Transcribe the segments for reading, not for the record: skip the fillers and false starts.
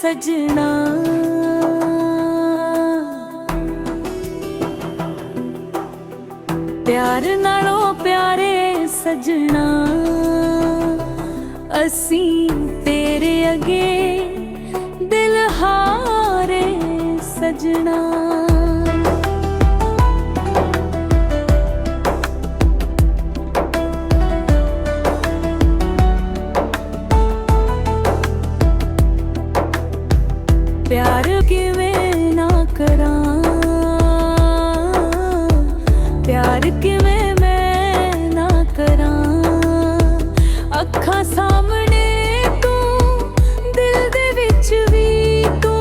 सजना। प्यार नालों प्यारे सजना, असी तेरे अगे दिल हारे सजना। प्यार किवें ना करां, प्यार किवें मैं ना करां। अखां सामने तू, दिल दे विच वी तू,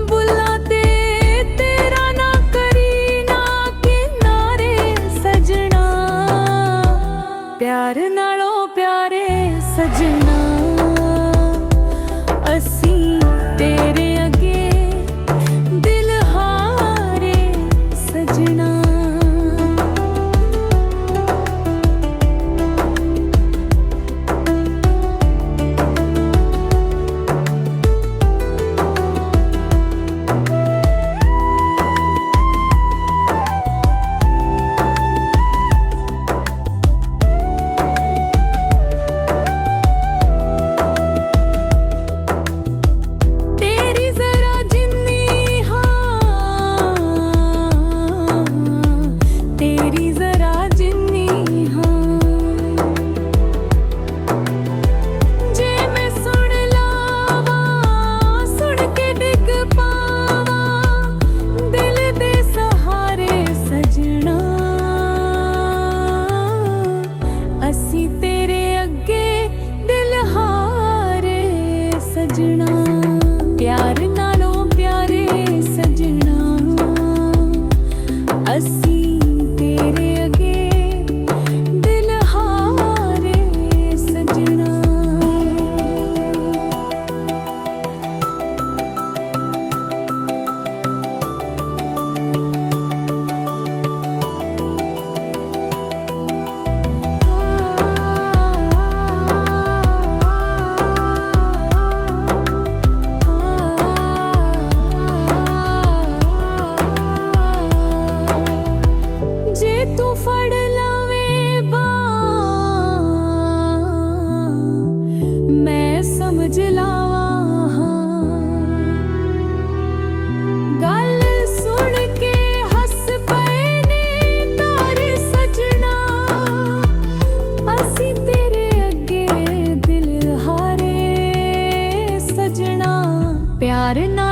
बुल्लां ते तेरा ना करी ना किनारे सजना। प्यार नालों प्यारे सजना, असी तेरे अगे दिल हारे सजना। प्यार नालों प्यारे सजना, असी तेरे अगे दिल हारे सजना। तू फड़ लवे बां, मैं समझ लावा गल सुन के हस पए ने तारे सजना। असी तेरे अगे दिल हारे सजना। प्यार ना